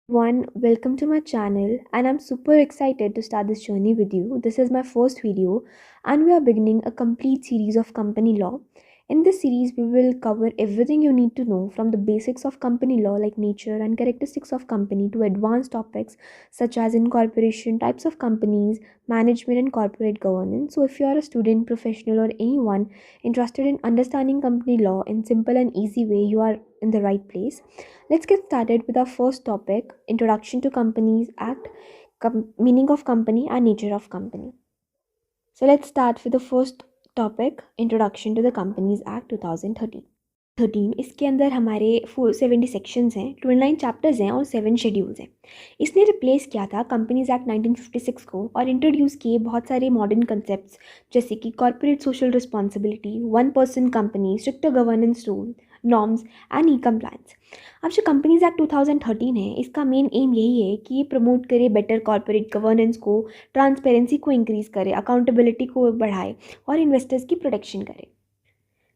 One, welcome to my channel, and I'm super excited to start this journey with you. This is my first video, and we are beginning a complete series of company law. In this series, we will cover everything you need to know from the basics of company law, like nature and characteristics of company, to advanced topics such as incorporation, types of companies, management, and corporate governance. So, if you are a student, professional, or anyone interested in understanding company law in simple and easy way, you are in the right place. Let's get started with our first topic, Introduction to Companies Act, meaning of company and nature of company. So let's start with the first topic, Introduction to the Companies Act 2013। इसके अंदर हमारे 470 sections हैं, 29 chapters हैं और 7 schedules हैं। इसने replace किया था कंपनीज एक्ट 1956 को और इंट्रोड्यूस किए बहुत सारे मॉडर्न कंसेप्ट्स जैसे कि corporate social responsibility, one person company, stricter governance rule, norms and E compliance. अब जो कंपनीज एक्ट 2013 है, इसका मेन एम यही है कि ये प्रमोट करे बेटर कॉर्पोरेट गवर्नेंस को, ट्रांसपेरेंसी को इंक्रीज़ करे, अकाउंटेबिलिटी को बढ़ाए और इन्वेस्टर्स की प्रोटेक्शन करे।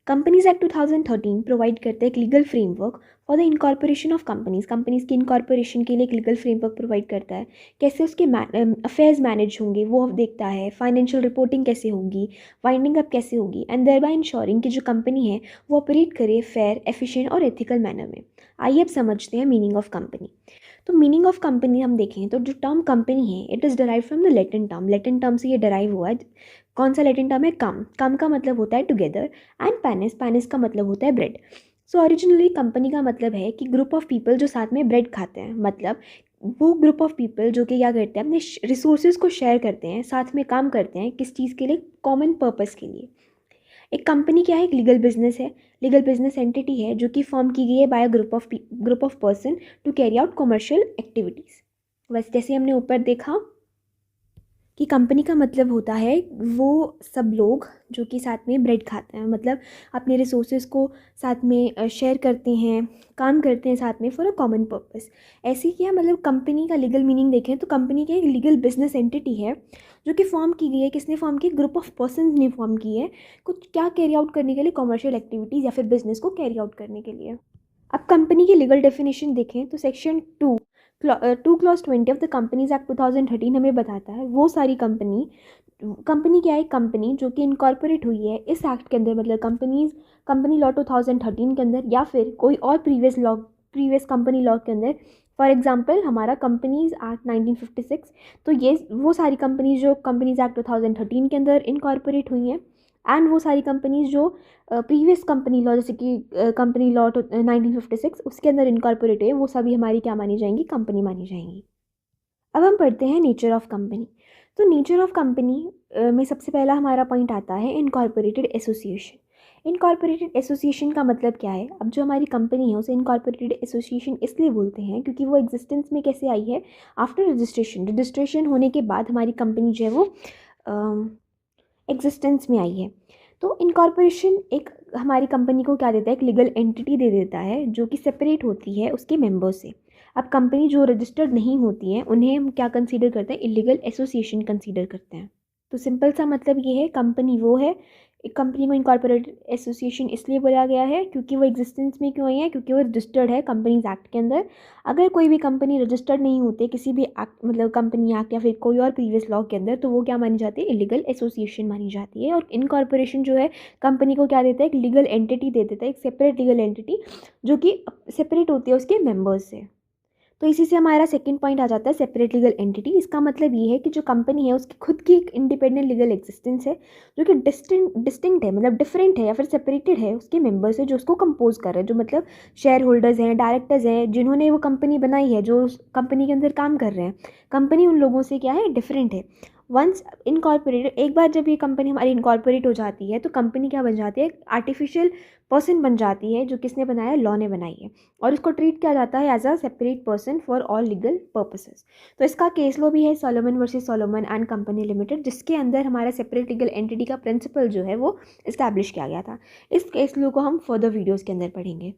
कंपनीज एक्ट 2013 प्रोवाइड करता है एक legal framework for the incorporation of companies की इनकॉर्पोरेशन के लिए एक लीगल फ्रेमवर्क प्रोवाइड करता है। कैसे उसके अफेयर्स मैनेज होंगे वो देखता है, फाइनेंशियल रिपोर्टिंग कैसे होगी, वाइंडिंग अप कैसे होगी, एंड देयर बाय इंश्योरिंग कि जो कंपनी है वो ऑपरेट करे फेयर, एफिशिएंट और एथिकल मैनर में। आइए अब समझते हैं मीनिंग ऑफ कंपनी। तो मीनिंग ऑफ कंपनी हम देखें तो जो टर्म कंपनी है it is derive from the Latin term से ये डिराइव हुआ है। कौन सा लैटिन टर्म है? कम का मतलब होता है टुगेदर, एंड पैनिस का मतलब होता है ब्रेड। सो ओरिजिनली कंपनी का मतलब है कि ग्रुप ऑफ पीपल जो साथ में ब्रेड खाते हैं, मतलब वो ग्रुप ऑफ पीपल जो कि क्या करते हैं, अपने रिसोर्सेज को शेयर करते हैं, साथ में काम करते हैं, किस चीज़ के लिए? कॉमन पर्पस के लिए। एक कंपनी क्या है? एक लीगल बिजनेस है, लीगल बिजनेस एंटिटी है जो कि फॉर्म की गई है by a group of person to carry out commercial activities. बस जैसे हमने ऊपर देखा कि कंपनी का मतलब होता है वो सब लोग जो कि साथ में ब्रेड खाते हैं, मतलब अपने रिसोर्सेज को साथ में शेयर करते हैं, काम करते हैं साथ में फॉर अ कॉमन पर्पस। ऐसे क्या मतलब कंपनी का लीगल मीनिंग देखें तो कंपनी की एक लीगल बिजनेस एंटिटी है जो कि फॉर्म की गई है। किसने फॉर्म की? ग्रुप ऑफ पर्सन ने फॉर्म की है, कुछ क्या कैरी आउट करने के लिए? कॉमर्शियल एक्टिविटीज़ या फिर बिजनेस को कैरी आउट करने के लिए। अब कंपनी की लीगल डेफिनेशन देखें तो section 2 clause 20 of the companies act 2013 हमें बताता है वो सारी कंपनी क्या है? कंपनी जो कि इनकॉर्पोरेट हुई है इस एक्ट के अंदर, मतलब कंपनी लॉ 2013 के अंदर या फिर कोई और प्रीवियस कंपनी लॉ के अंदर। फॉर एग्जांपल हमारा कंपनीज एक्ट 1956, तो ये वो सारी कंपनीज जो कंपनीज एक्ट 2013 के अंदर इनकॉर्पोरेट हुई हैं, एंड वो सारी कंपनीज जो प्रीवियस कंपनी लॉ जैसे कि कंपनी लॉ 1956 उसके अंदर इनकॉर्पोरेट है, वो सभी हमारी क्या मानी जाएंगी? कंपनी मानी जाएंगी। अब हम पढ़ते हैं नेचर ऑफ कंपनी। तो नेचर ऑफ कंपनी में सबसे पहला हमारा पॉइंट आता है इनकॉर्पोरेटेड एसोसिएशन। इनकॉर्पोरेटेड एसोसिएशन का मतलब क्या है? अब जो हमारी कंपनी है उसे इनकॉर्पोरेटेड एसोसिएशन इसलिए बोलते हैं क्योंकि वो एग्जिस्टेंस में कैसे आई है? आफ्टर रजिस्ट्रेशन होने के बाद हमारी कंपनी जो है वो एग्जिस्टेंस में आई है। तो इनकॉर्पोरेशन एक हमारी कंपनी को क्या देता है? एक लीगल एंटिटी दे देता है जो कि सेपरेट होती है उसके मेंबर्स से। अब कंपनी जो रजिस्टर्ड नहीं होती है उन्हें हम क्या कंसीडर करते हैं? इलीगल एसोसिएशन कंसीडर करते हैं। तो सिंपल सा मतलब ये है, कंपनी वो है, एक कंपनी को इनकॉर्पोरेटेड एसोसिएशन इसलिए बोला गया है क्योंकि वो एग्जिस्टेंस में क्यों आई है? क्योंकि वो रजिस्टर्ड है कंपनीज एक्ट के अंदर। अगर कोई भी कंपनी रजिस्टर्ड नहीं होती किसी भी एक्ट, मतलब कंपनी एक्ट या फिर कोई और प्रीवियस लॉ के अंदर, तो वो क्या मानी जाती है? इलीगल एसोसिएशन मानी जाती है। और इनकॉर्पोरेशन जो है कंपनी को क्या देता है? एक लीगल एंटिटी दे देता है, एक सेपरेट लीगल एंटिटी जो कि सेपरेट होती है उसके मेंबर्स से। तो इसी से हमारा सेकंड पॉइंट आ जाता है सेपरेट लीगल एंटिटी। इसका मतलब ये है कि जो कंपनी है उसकी खुद की एक इंडिपेंडेंट लीगल एग्जिस्टेंस है जो कि डिस्टिंक्ट है, मतलब डिफरेंट है या फिर सेपरेटेड है उसके मेंबर्स से जो उसको कंपोज कर रहे हैं, जो मतलब शेयर होल्डर्स हैं, डायरेक्टर्स हैं, जिन्होंने वो कंपनी बनाई है, जो उस कंपनी के अंदर काम कर रहे हैं। कंपनी उन लोगों से क्या है? डिफरेंट है। वंस इनकॉर्पोरेटेड, एक बार जब ये कंपनी हमारी इनकॉर्पोरेट हो जाती है तो कंपनी क्या बन जाती है? आर्टिफिशियल पर्सन बन जाती है जो किसने बनाया? लॉ ने बनाई है, और इसको ट्रीट किया जाता है as a separate person for all legal purposes. तो इसका केस लॉ भी है Solomon versus Solomon and company limited, जिसके अंदर हमारा सेपरेट लीगल एंटिटी का प्रिंसिपल जो है वो इस्टेब्लिश किया गया था। इस केस लॉ को हम फर्दर वीडियोज़ के अंदर पढ़ेंगे।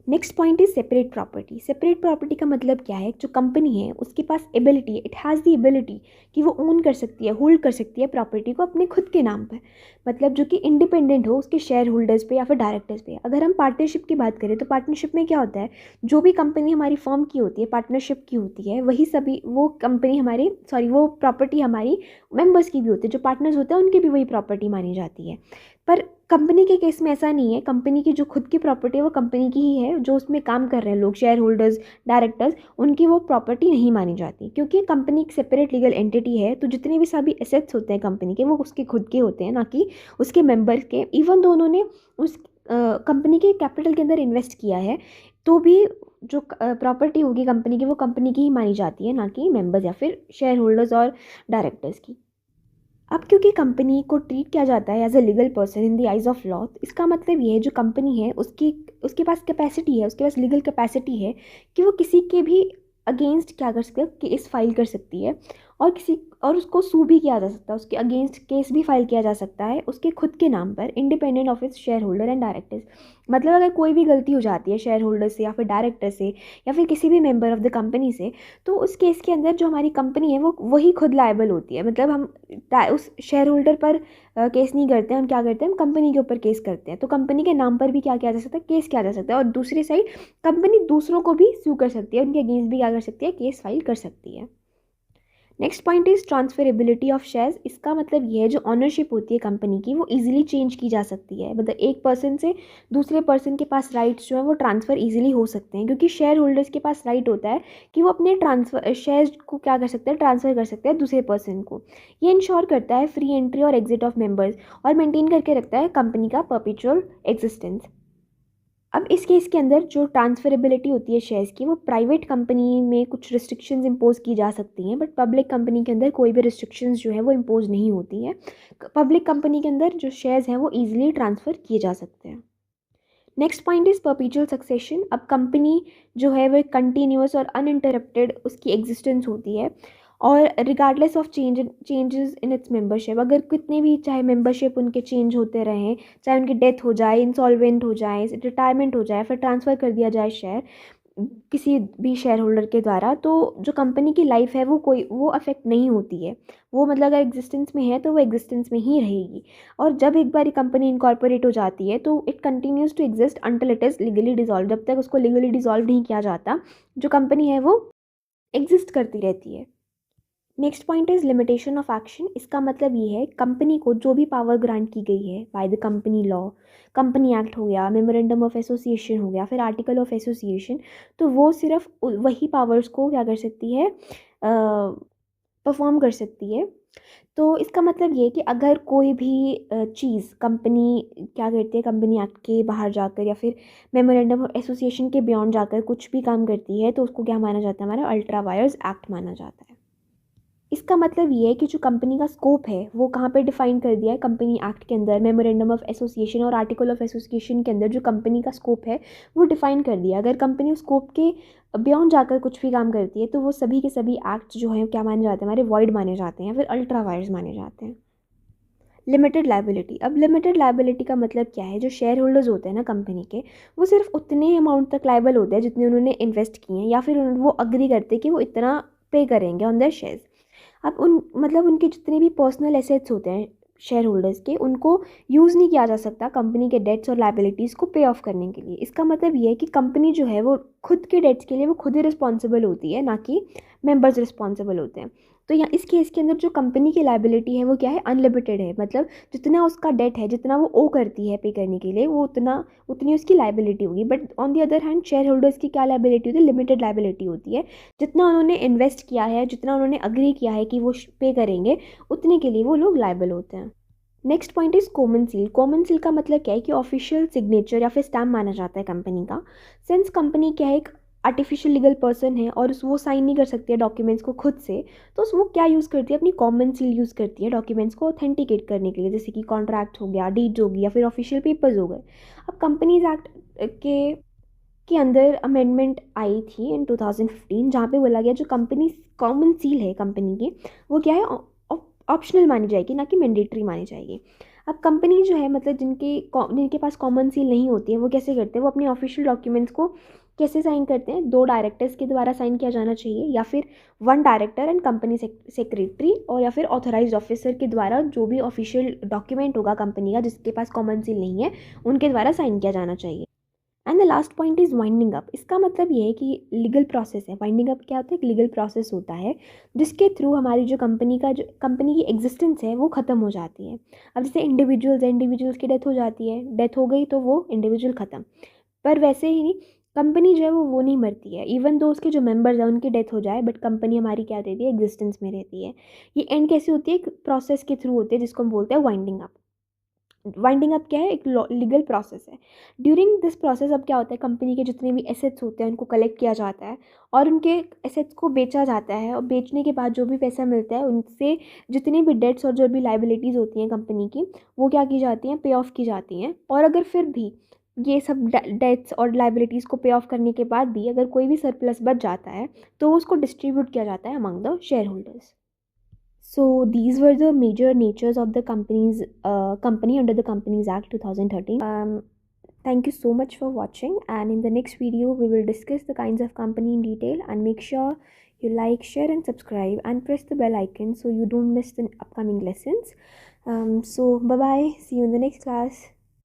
Next point is separate property. Separate property का मतलब क्या है, जो कंपनी है उसके पास ability, it has the ability कि वो ओन कर सकती है, होल्ड कर सकती है प्रॉपर्टी को अपने खुद के नाम पर, मतलब जो कि इंडिपेंडेंट हो उसके शेयर होल्डर्स पे या फिर डायरेक्टर्स पे। अगर हम पार्टनरशिप की बात करें तो पार्टनरशिप में क्या होता है, जो भी कंपनी हमारी फर्म की होती है, पार्टनरशिप की होती है, वही सभी वो कंपनी हमारी वो प्रॉपर्टी हमारी मेंबर्स की भी होती है, जो पार्टनर्स होते हैं उनकी भी वही प्रॉपर्टी मानी जाती है। पर कंपनी के केस में ऐसा नहीं है। कंपनी की जो खुद की प्रॉपर्टी है वो कंपनी की ही है, जो उसमें काम कर रहे हैं लोग, शेयर होल्डर्स, डायरेक्टर्स, उनकी वो प्रॉपर्टी नहीं मानी जाती, क्योंकि कंपनी एक सेपरेट लीगल एंटिटी है। तो जितने भी सभी एसेट्स होते हैं कंपनी के, वो उसके खुद के होते हैं, ना कि उसके मेंबर्स के। इवन दो उन्होंने उस कंपनी के कैपिटल के अंदर इन्वेस्ट किया है, तो भी जो प्रॉपर्टी होगी कंपनी की वो कंपनी की ही मानी जाती है, ना कि मेंबर्स या फिर शेयर होल्डर्स और डायरेक्टर्स की। अब क्योंकि कंपनी को ट्रीट किया जाता है as a legal person in the eyes of law, इसका मतलब ये है जो कंपनी है उसकी उसके पास कैपेसिटी है, उसके पास लीगल कैपेसिटी है कि वो किसी के भी अगेंस्ट क्या कर सकती है, केस फाइल कर सकती है, और उसको सू भी किया जा सकता है, उसके अगेंस्ट केस भी फाइल किया जा सकता है उसके खुद के नाम पर, independent of its share holder and directors. मतलब अगर कोई भी गलती हो जाती है शेयर होल्डर से या फिर डायरेक्टर से या फिर किसी भी मेंबर ऑफ द कंपनी से, तो उस केस के अंदर जो हमारी कंपनी है वो वही खुद लायबल होती है। मतलब हम उस शेयर होल्डर पर केस नहीं करते हैं, हम क्या करते हैं, हम कंपनी के ऊपर केस करते हैं। तो कंपनी के नाम पर भी क्या किया जा सकता है, केस किया जा सकता है। और दूसरी साइड कंपनी दूसरों को भी सू कर सकती है, उनके अगेंस्ट भी क्या कर सकती है, केस फाइल कर सकती है। Next point is transferability of shares. इसका मतलब ये है जो ऑनरशिप होती है कंपनी की वो इजीली चेंज की जा सकती है। मतलब एक पर्सन से दूसरे पर्सन के पास राइट्स जो है वो ट्रांसफ़र इजीली हो सकते हैं, क्योंकि शेयर होल्डर्स के पास राइट होता है कि वो अपने ट्रांसफ़र शेयर्स को क्या कर सकते हैं, ट्रांसफ़र कर सकते हैं दूसरे पर्सन को। ये इंश्योर करता है फ्री एंट्री और एग्जिट ऑफ मेंबर्स, और मेंटेन करके रखता है कंपनी का परपेचुअल एग्जिस्टेंस। अब इस केस के अंदर जो ट्रांसफरेबिलिटी होती है शेयर्स की, वो प्राइवेट कंपनी में कुछ रिस्ट्रिक्शंस इंपोज की जा सकती हैं, बट पब्लिक कंपनी के अंदर कोई भी रिस्ट्रिक्शंस जो है वो इंपोज नहीं होती है। पब्लिक कंपनी के अंदर जो शेयर्स हैं वो ईजिली ट्रांसफ़र किए जा सकते हैं। Next point is परपीचुअल succession. अब कंपनी जो है वो कंटिन्यूस और अनइंटरप्टेड उसकी एग्जिस्टेंस होती है, और regardless of changes in its membership, अगर कितने भी चाहे मेंबरशिप उनके चेंज होते रहें, चाहे उनकी डेथ हो जाए, इंसॉल्वेंट हो जाए, रिटायरमेंट हो जाए, फिर ट्रांसफ़र कर दिया जाए शेयर किसी भी शेयर होल्डर के द्वारा, तो जो कंपनी की लाइफ है वो अफेक्ट नहीं होती है। वो मतलब अगर एग्जिस्टेंस में है तो वो एग्जिस्टेंस में ही रहेगी। और जब एक बार कंपनी इनकॉर्पोरेट हो जाती है तो it continues to exist until it is legally dissolve. जब तक उसको लीगली डिसॉल्व नहीं किया जाता, जो कंपनी है वो एग्जिस्ट करती रहती है। Next point is limitation of action. इसका मतलब ये है कंपनी को जो भी पावर ग्रांट की गई है by the company law, company act हो गया, मेमोरेंडम ऑफ एसोसिएशन हो गया, फिर आर्टिकल ऑफ एसोसिएशन, तो वो सिर्फ वही पावर्स को क्या कर सकती है, परफॉर्म कर सकती है। तो इसका मतलब ये है कि अगर कोई भी चीज़ कंपनी क्या करती है, कंपनी एक्ट के बाहर जाकर या फिर मेमोरेंडम ऑफ एसोसिएशन के बियॉन्ड जाकर कुछ भी काम करती है, तो उसको क्या माना जाता है, हमारा अल्ट्रा वायर्स एक्ट माना जाता है। इसका मतलब ये है कि जो कंपनी का स्कोप है वो कहाँ पे डिफाइन कर दिया है, कंपनी एक्ट के अंदर, मेमोरेंडम ऑफ एसोसिएशन और आर्टिकल ऑफ एसोसिएशन के अंदर जो कंपनी का स्कोप है वो डिफाइन कर दिया। अगर कंपनी उस स्कोप के बियॉन्ड जाकर कुछ भी काम करती है तो वो सभी के सभी एक्ट जो हैं क्या माने जाते हैं, हमारे वॉइड माने जाते हैं या फिर अल्ट्रा वायर्स माने जाते हैं। Limited liability. अब लिमिटेड लायबिलिटी का मतलब क्या है, जो शेयर होल्डर्स होते हैं ना कंपनी के, वो सिर्फ उतने अमाउंट तक लायबल होते हैं जितने उन्होंने इन्वेस्ट किए हैं, या फिर वो अग्री करते हैं कि वो इतना पे करेंगे ऑन देयर शेयर्स। अब मतलब उनके जितने भी पर्सनल एसेट्स होते हैं शेयर होल्डर्स के, उनको यूज़ नहीं किया जा सकता कंपनी के डेट्स और लायबिलिटीज़ को पे ऑफ करने के लिए। इसका मतलब ये है कि कंपनी जो है वो खुद के डेट्स के लिए वो खुद ही रिस्पॉन्सिबल होती है, ना कि मेंबर्स रिस्पॉन्सिबल होते हैं। तो यहाँ इस केस के अंदर जो कंपनी की लायबिलिटी है वो क्या है, अनलिमिटेड है। मतलब जितना उसका डेट है, जितना वो ओ करती है पे करने के लिए, वो उतनी उसकी लायबिलिटी होगी। But on the other hand share holders की क्या लायबिलिटी होती है, लिमिटेड लायबिलिटी होती है। जितना उन्होंने इन्वेस्ट किया है, जितना उन्होंने अग्री किया है कि वो पे करेंगे, उतने के लिए वो लोग लायबल होते हैं। Next point is common seal. Common seal का मतलब क्या है कि ऑफिशियल सिग्नेचर या फिर स्टैम्प माना जाता है कंपनी का। सिंस कंपनी क्या है, एक आर्टिफिशियल लीगल पर्सन है और वो साइन नहीं कर सकती है डॉक्यूमेंट्स को खुद से, तो वो क्या यूज़ करती है, अपनी कॉमन सील यूज़ करती है डॉक्यूमेंट्स को ऑथेंटिकेट करने के लिए, जैसे कि कॉन्ट्रैक्ट हो गया, डीड्स होगी, या फिर ऑफिशियल पेपर्स हो गए। अब कंपनीज एक्ट के अंदर अमेंडमेंट आई थी इन 2015, जहाँ पे बोला गया जो कंपनी कॉमन सील है कंपनी की, वो क्या है, ऑप्शनल मानी जाएगी, ना कि मैंडेटरी मानी जाएगी। अब कंपनी जो है मतलब जिनके पास कॉमन सील नहीं होती है वो कैसे करते हैं, वो अपने ऑफिशियल डॉक्यूमेंट्स को कैसे साइन करते हैं, 2 डायरेक्टर्स के द्वारा साइन किया जाना चाहिए या फिर 1 डायरेक्टर एंड कंपनी सेक्रेटरी और या फिर ऑथराइज्ड ऑफिसर के द्वारा जो भी ऑफिशियल डॉक्यूमेंट होगा कंपनी का जिसके पास कॉमन सील नहीं है उनके द्वारा साइन किया जाना चाहिए। And the last point is winding up. इसका मतलब ये है कि लीगल प्रोसेस है। वाइंडिंग अप क्या होता है, एक लीगल प्रोसेस होता है जिसके थ्रू हमारी जो कंपनी की एग्जिस्टेंस है वो ख़त्म हो जाती है। अब जैसे इंडिविजुअल्स की डेथ हो जाती है, डेथ हो गई तो वो इंडिविजुअल ख़त्म। पर वैसे ही कंपनी जो है वो नहीं मरती है, इवन दो उसके जो मेंबर्स हैं उनकी डेथ हो जाए बट कंपनी हमारी क्या रहती है, एग्जिस्टेंस में रहती है। ये एंड कैसे होती है, एक प्रोसेस के थ्रू होती है जिसको हम बोलते हैं वाइंडिंग अप। वाइंडिंग अप क्या है, एक लीगल प्रोसेस है। ड्यूरिंग दिस प्रोसेस अब क्या होता है, कंपनी के जितने भी एसेट्स होते हैं उनको कलेक्ट किया जाता है और उनके एसेट्स को बेचा जाता है और बेचने के बाद जो भी पैसा मिलता है उनसे जितनी भी डेट्स और जो भी लाइबिलिटीज़ होती हैं कंपनी की वो क्या की जाती हैं, पे ऑफ की जाती हैं। और अगर फिर भी ये सब डेट्स और लाइबिलिटीज़ को पे ऑफ करने के बाद भी अगर कोई भी सरप्लस बच जाता है तो उसको डिस्ट्रीब्यूट किया जाता है among the share holders. So these were the major natures of the company under the Companies Act 2013. Thank you so much for watching, and in the next video we will discuss the kinds of company in detail, and make sure you like, share and subscribe and press the bell icon so you don't miss the upcoming lessons. So bye bye, see you in the next class.